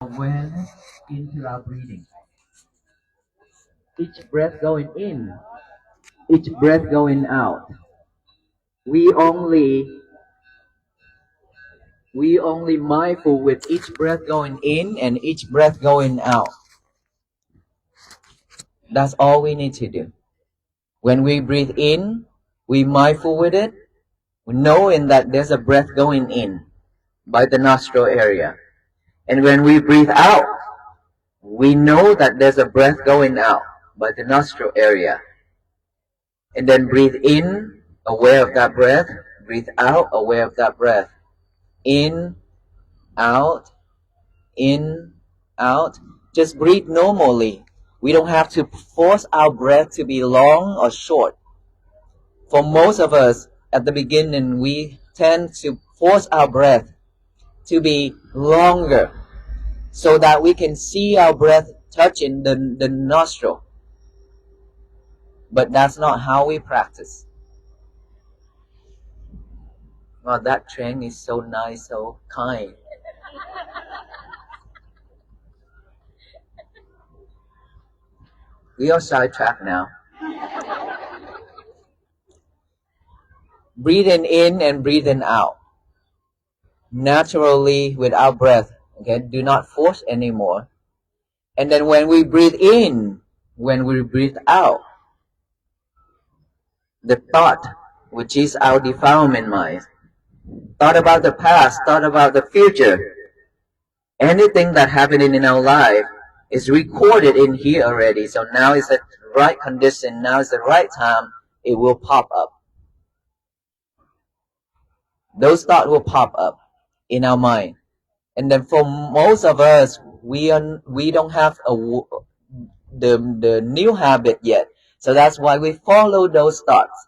awareness into our breathing. Each breath going in, each breath going out. We only we only mindful with each breath going in and each breath going out. That's all we need to do. When we breathe in, we mindful with it, knowing that there's a breath going in by the nostril area. And when we breathe out, we know that there's a breath going out by the nostril area. And then breathe in, aware of that breath. Breathe out, aware of that breath. In, out, in, out. Just breathe normally. We don't have to force our breath to be long or short. For most of us, at the beginning, we tend to force our breath to be longer so that we can see our breath touching the nostril. But that's not how we practice. Well, that train is so nice, so kind. We are sidetracked now. Breathing in and breathing out. Naturally, without breath. Okay, do not force anymore. And then when we breathe in, when we breathe out, the thought, which is our defilement mind, thought about the past, thought about the future, anything that happened in our life is recorded in here already. So now is the right condition, now is the right time, it will pop up. Those thoughts will pop up in our mind. And then for most of us, we don't have the new habit yet. So that's why we follow those thoughts.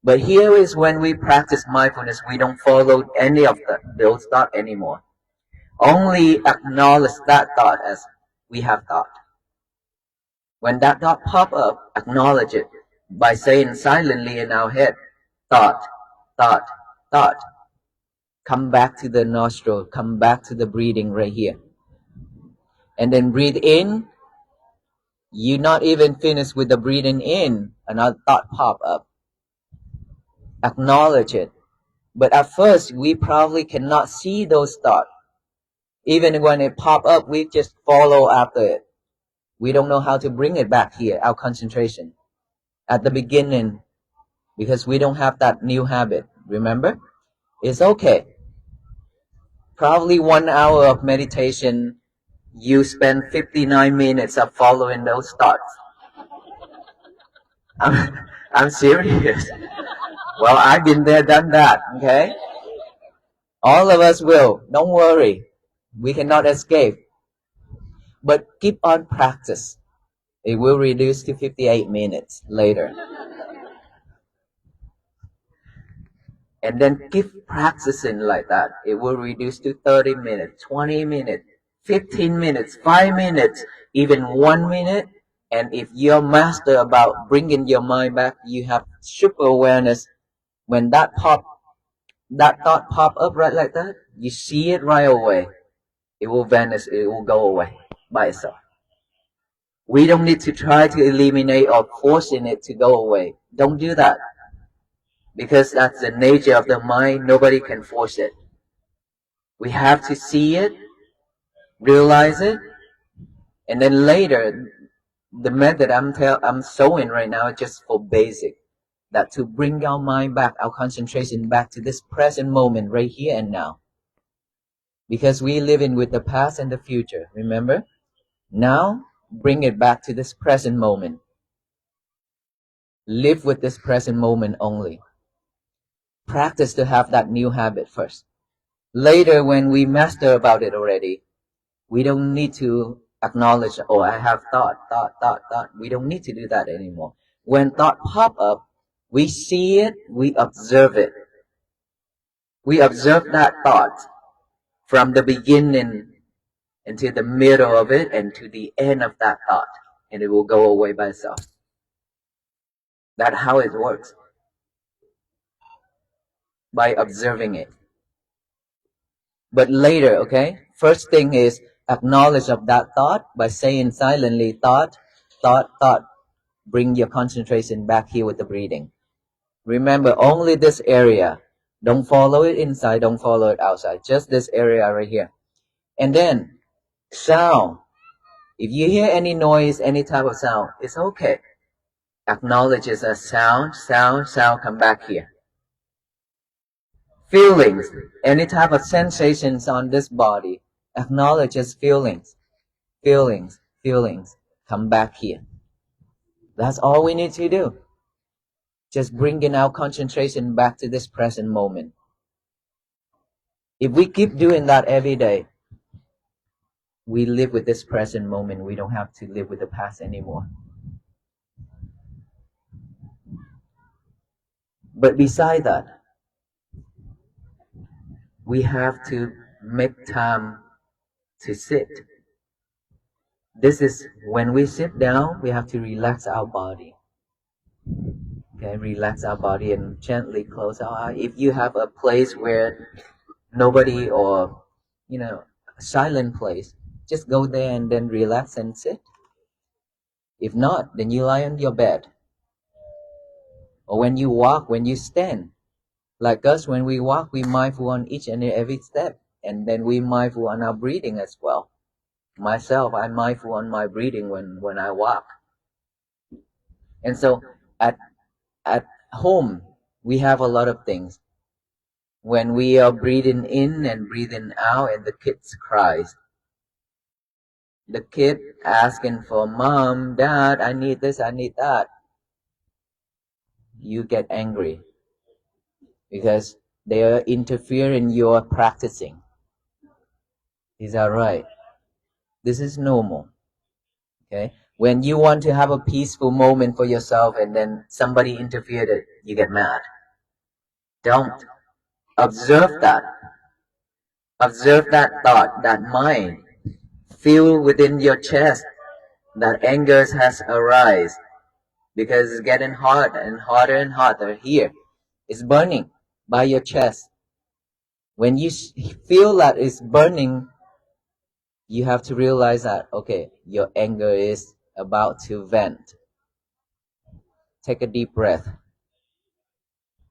But here is when we practice mindfulness, we don't follow any of those thoughts anymore. Only acknowledge that thought as we have thought. When that thought pop up, acknowledge it by saying silently in our head, thought, thought, thought. Come back to the nostril, come back to the breathing right here. And then breathe in. You're not even finished with the breathing in, another thought pop up. Acknowledge it. But at first, we probably cannot see those thoughts. Even when it pop up, we just follow after it. We don't know how to bring it back here, our concentration. At the beginning, because we don't have that new habit, remember? It's okay. Probably 1 hour of meditation, you spend 59 minutes of following those thoughts. I'm serious. Well, I've been there, done that, okay? All of us will. Don't worry. We cannot escape. But keep on practice. It will reduce to 58 minutes later. And then keep practicing like that. It will reduce to 30 minutes, 20 minutes, 15 minutes, 5 minutes, even 1 minute. And if you're master about bringing your mind back, you have super awareness. When that thought pop up right like that, you see it right away. It will vanish, it will go away by itself. We don't need to try to eliminate or forcing it to go away. Don't do that. Because that's the nature of the mind, nobody can force it. We have to see it, realize it, and then later, the method I'm showing right now is just for basic. That to bring our mind back, our concentration back to this present moment right here and now. Because we live in with the past and the future, remember? Now, bring it back to this present moment. Live with this present moment only. Practice to have that new habit first. Later, when we master about it already, we don't need to acknowledge, oh, I have thought. We don't need to do that anymore. When thought pop up, we see it, we observe it. We observe that thought from the beginning into the middle of it and to the end of that thought, and it will go away by itself. That's how it works. By observing it. But later, okay, first thing is acknowledge of that thought by saying silently, thought, thought, thought. Bring your concentration back here with the breathing. Remember, only this area. Don't follow it inside, don't follow it outside. Just this area right here. And then, sound. If you hear any noise, any type of sound, it's okay. Acknowledge it as sound, sound, sound, come back here. Feelings, any type of sensations on this body, acknowledge as feelings, feelings, feelings, come back here. That's all we need to do. Just bringing our concentration back to this present moment. If we keep doing that every day, we live with this present moment. We don't have to live with the past anymore. But beside that, we have to make time to sit. This is when we sit down, we have to relax our body. Okay, relax our body and gently close our eye. If you have a place where nobody or, a silent place, just go there and then relax and sit. If not, then you lie on your bed. Or when you walk, when you stand, like us, when we walk, we mindful on each and every step, and then we mindful on our breathing as well. Myself, I'm mindful on my breathing when I walk. And so at home, we have a lot of things. When we are breathing in and breathing out, and the kids cries, the kid asking for mom, dad, I need this, I need that. You get angry because they are interfering your practicing. Is that right? This is normal. Okay? When you want to have a peaceful moment for yourself and then somebody interfered, you get mad. Don't. Observe that. Observe that thought, that mind. Feel within your chest that anger has arisen because it's getting hot and hotter and hotter here. It's burning by your chest. When you feel that it's burning, you have to realize that, okay, your anger is about to vent. Take a deep breath.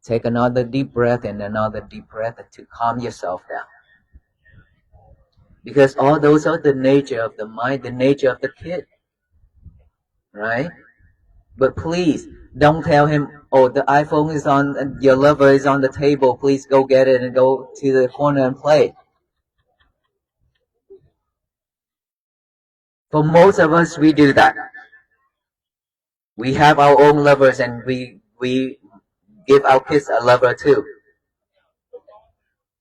Take another deep breath and another deep breath to calm yourself down. Because all those are the nature of the mind, the nature of the kid. Right? But please, don't tell him, oh, the iPhone is on, your lover is on the table, please go get it and go to the corner and play. For most of us, we do that. We have our own lovers and we give our kids a lover too.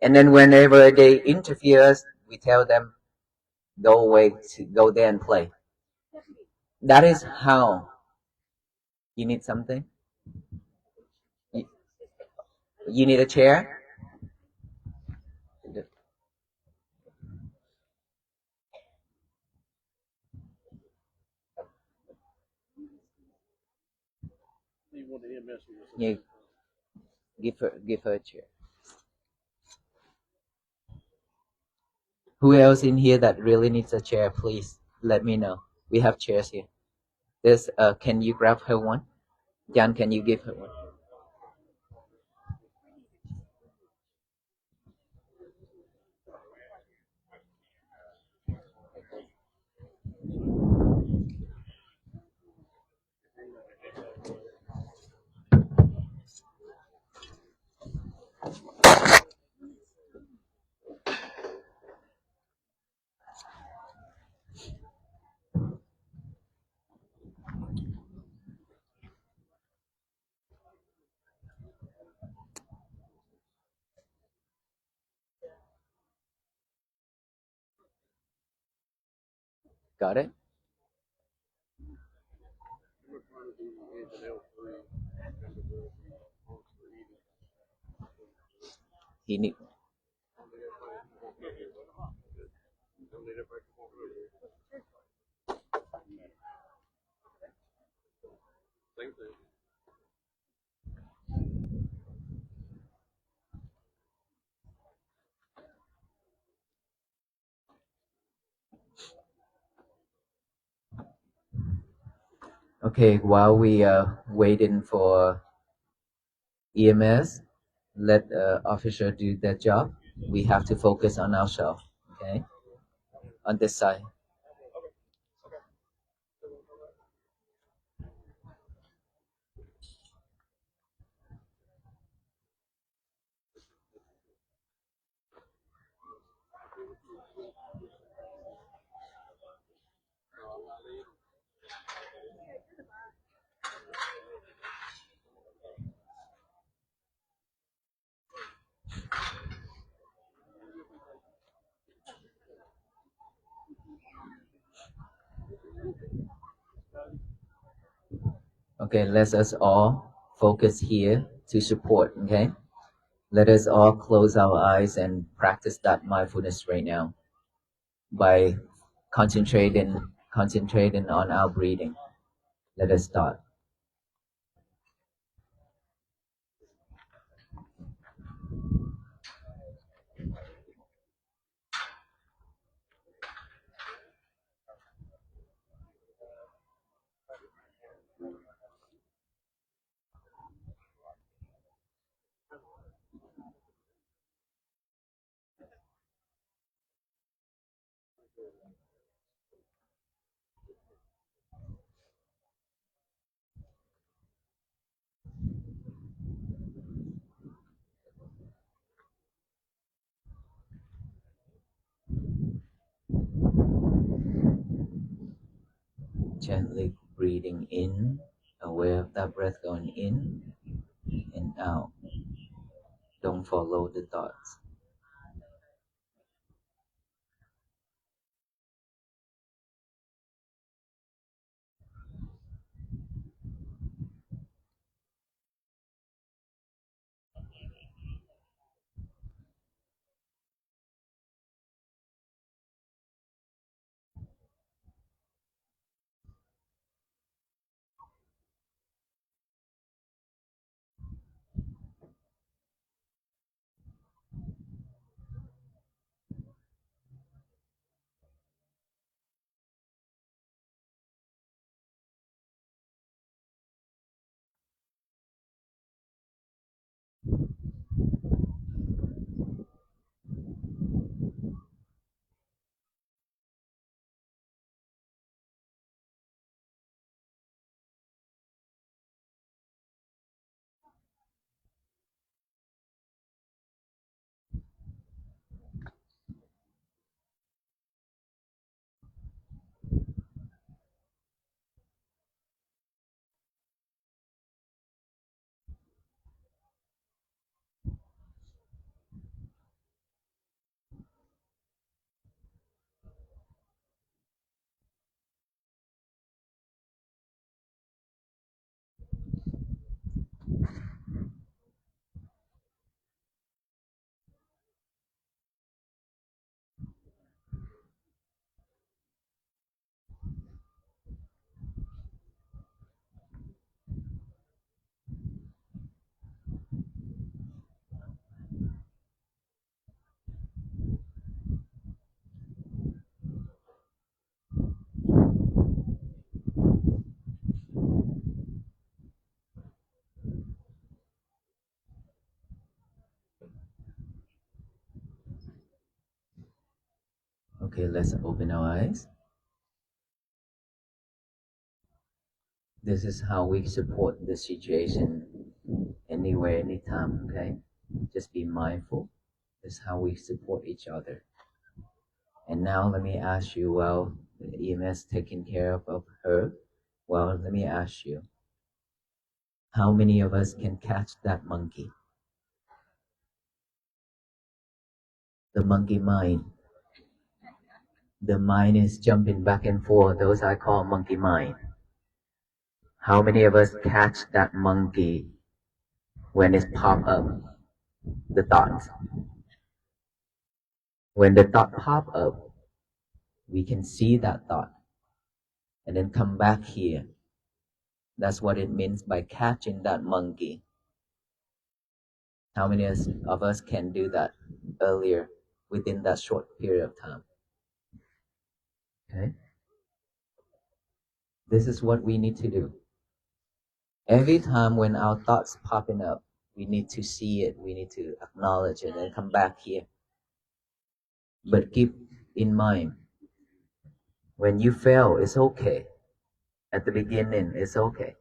And then whenever they interfere us, we tell them, go away, to go there and play. That is how. You need something? You need a chair? Yeah, give her a chair. Who else in here that really needs a chair? Please let me know. We have chairs here. Can you grab her one? Jan, can you give her one? Got it? He need. Okay, while we are waiting for EMS, let officer do their job. We have to focus on ourselves. Okay, on this side. Okay, let us all focus here to support. Okay, let us all close our eyes and practice that mindfulness right now by concentrating on our breathing. Let us start. Gently breathing in, aware of that breath going in and out. Don't follow the thoughts. Okay, let's open our eyes. This is how we support the situation anywhere, anytime, okay? Just be mindful. This is how we support each other. And now let me ask you, well, the EMS taking care of her. Well, let me ask you, how many of us can catch that monkey? The monkey mind. The mind is jumping back and forth. Those I call monkey mind. How many of us catch that monkey when it's pop up? The thought. When the thought pop up, we can see that thought and then come back here. That's what it means by catching that monkey. How many of us can do that earlier within that short period of time? Okay. This is what we need to do. Every time when our thoughts popping up, we need to see it, we need to acknowledge it and come back here. But keep in mind, when you fail, it's okay. At the beginning, it's okay.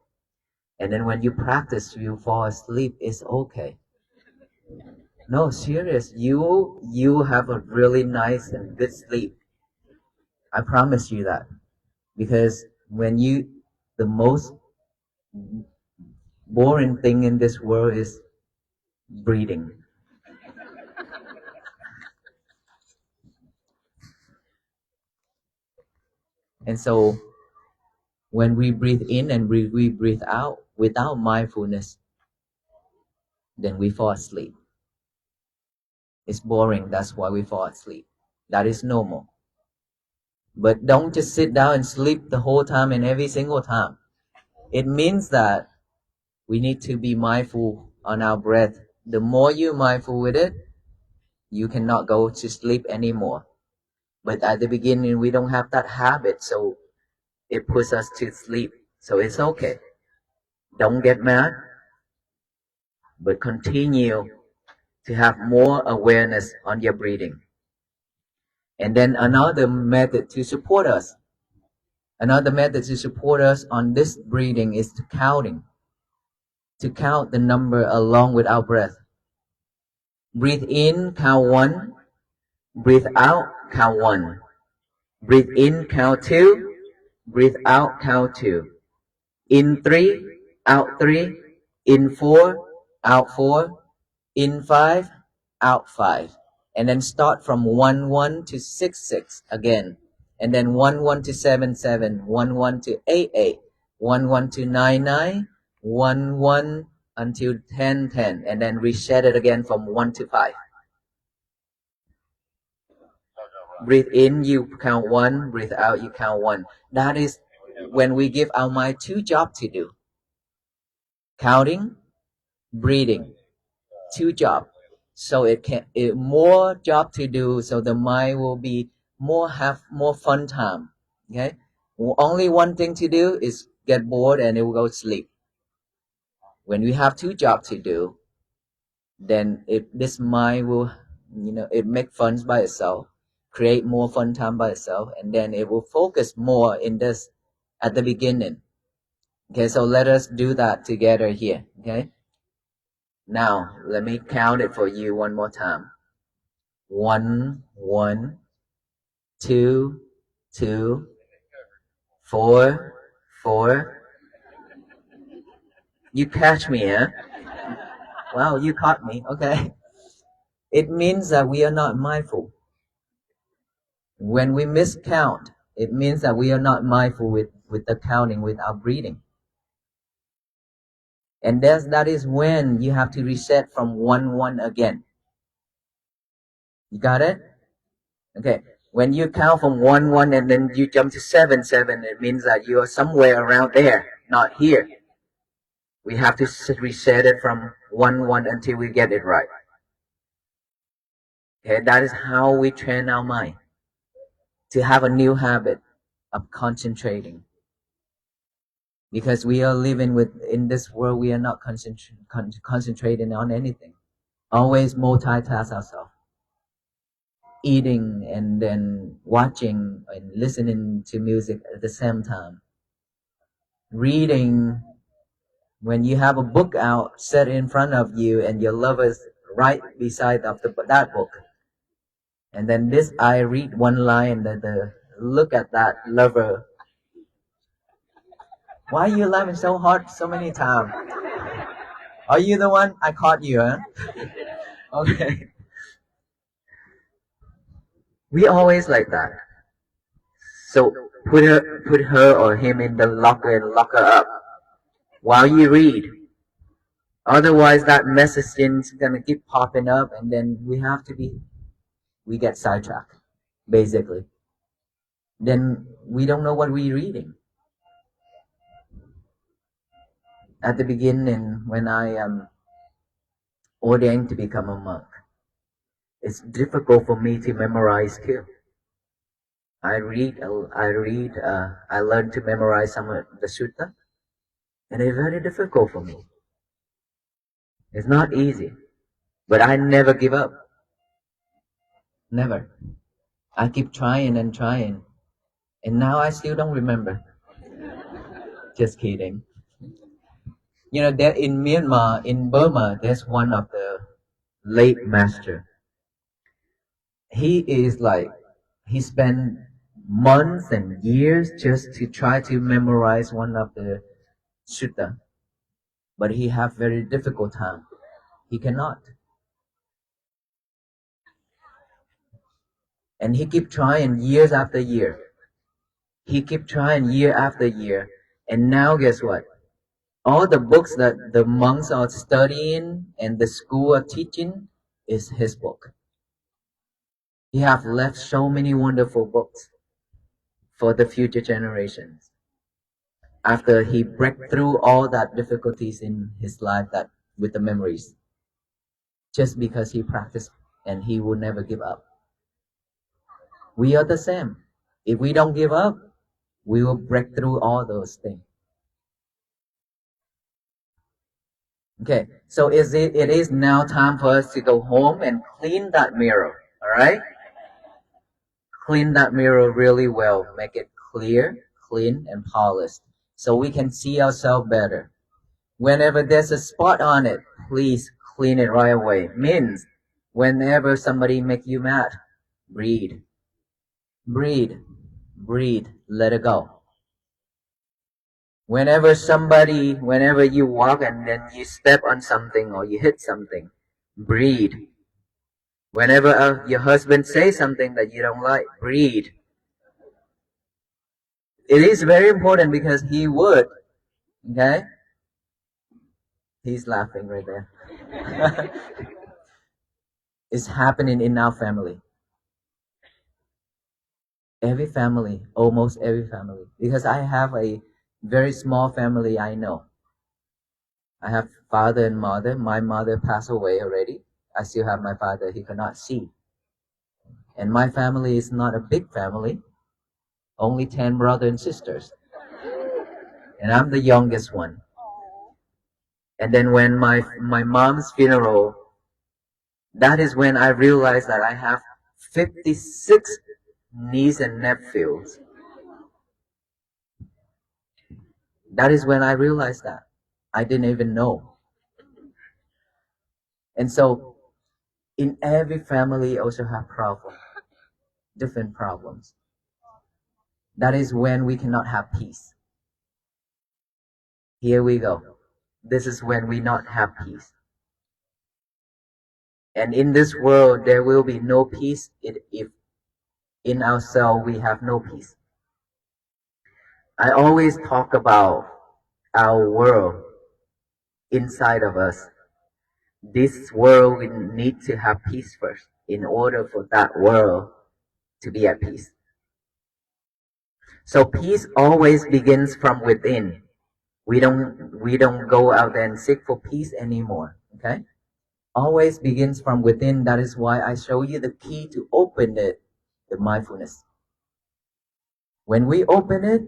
And then when you practice, you fall asleep, it's okay. No, serious. You have a really nice and good sleep. I promise you that. Because the most boring thing in this world is breathing. And so when we breathe in and we breathe out without mindfulness, then we fall asleep. It's boring, that's why we fall asleep. That is normal. But don't just sit down and sleep the whole time and every single time. It means that we need to be mindful on our breath. The more you're mindful with it, you cannot go to sleep anymore. But at the beginning, we don't have that habit, so it puts us to sleep. So it's okay. Don't get mad, but continue to have more awareness on your breathing. And then another method to support us on this breathing is to count the number along with our breath. Breathe in, count 1. Breathe out, count 1. Breathe in, count 2. Breathe out, count 2. In 3, out 3. In 4, out 4. In 5, out 5. And then start from 1-1 to 6-6 again. And then 1-1 to 7-7, 1-1 to 8-8, 1-1 to 9-9, 1-1 until 10-10, and then reset it again from 1 to 5. Breathe in, you count 1. Breathe out, you count 1. That is when we give our mind 2 jobs to do. Counting, breathing. 2 jobs. So it more job to do, so the mind will be have more fun time. Okay? Only one thing to do is get bored and it will go to sleep. When we have 2 jobs to do, then this mind will, it make fun by itself, create more fun time by itself, and then it will focus more in this at the beginning. Okay, so let us do that together here. Okay, now let me count it for you one more time. 1, 1, 2, 2, 4, 4. You catch me, huh? Wow, you caught me. Okay. It means that we are not mindful. When we miscount, it means that we are not mindful with the counting, with our breathing. And that is when you have to reset from 1-1 again. You got it? Okay. When you count from 1-1 and then you jump to 7-7, it means that you are somewhere around there, not here. We have to reset it from 1-1 until we get it right. Okay, that is how we train our mind to have a new habit of concentrating. Because we are living in this world, we are not concentrating on anything. Always multitask ourselves. Eating and then watching and listening to music at the same time. Reading, when you have a book out set in front of you and your lover's right beside of that book. And then I read one line and the look at that lover. Why are you laughing so hard so many times? Are you the one? I caught you, huh? Okay. We always like that. So put her or him in the locker and lock her up while you read. Otherwise, that message is gonna keep popping up, and then we get sidetracked, basically. Then we don't know what we're reading. At the beginning, when I am ordained to become a monk, it's difficult for me to memorize too. I learned to memorize some of the sutta, And it's very difficult for me. It's not easy. But I never give up. Never. I keep trying and trying. And now I still don't remember. Just kidding. You know, there in Myanmar, in Burma, there's one of the late master. He is like, he spent months and years just to try to memorize one of the sutta. But he have very difficult time. He cannot. And he keep trying years after year. He keep trying year after year. And now guess what? All the books that the monks are studying and the school are teaching is his book. He have left so many wonderful books for the future generations. After he break through all that difficulties in his life that with the memories, just because he practiced and he will never give up. We are the same. If we don't give up, we will break through all those things. Okay, so it is now time for us to go home and clean that mirror, all right? Clean that mirror really well. Make it clear, clean, and polished so we can see ourselves better. Whenever there's a spot on it, please clean it right away. Means whenever somebody make you mad, breathe. Breathe. Breathe. Let it go. Whenever you walk and then you step on something or you hit something, breathe. Whenever your husband says something that you don't like, breathe. It is very important because he would. Okay? He's laughing right there. It's happening in our family. Every family, almost every family. Because I have a very small family I know. I have father and mother. My mother passed away already. I still have my father. He cannot see. And my family is not a big family. Only 10 brothers and sisters. And I'm the youngest one. And then when my mom's funeral, that is when I realized that I have 56 nieces and nephews. That is when I realized that. I didn't even know. And so, in every family also have problems. Different problems. That is when we cannot have peace. Here we go. This is when we not have peace. And in this world, there will be no peace if in ourselves we have no peace. I always talk about our world inside of us. This world will need to have peace first in order for that world to be at peace. So peace always begins from within. We don't go out there and seek for peace anymore. Okay? Always begins from within. That is why I show you the key to open it, the mindfulness. When we open it,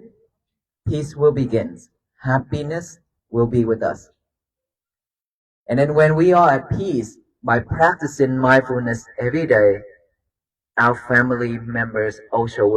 peace will begin. Happiness will be with us. And then when we are at peace, by practicing mindfulness every day, our family members also will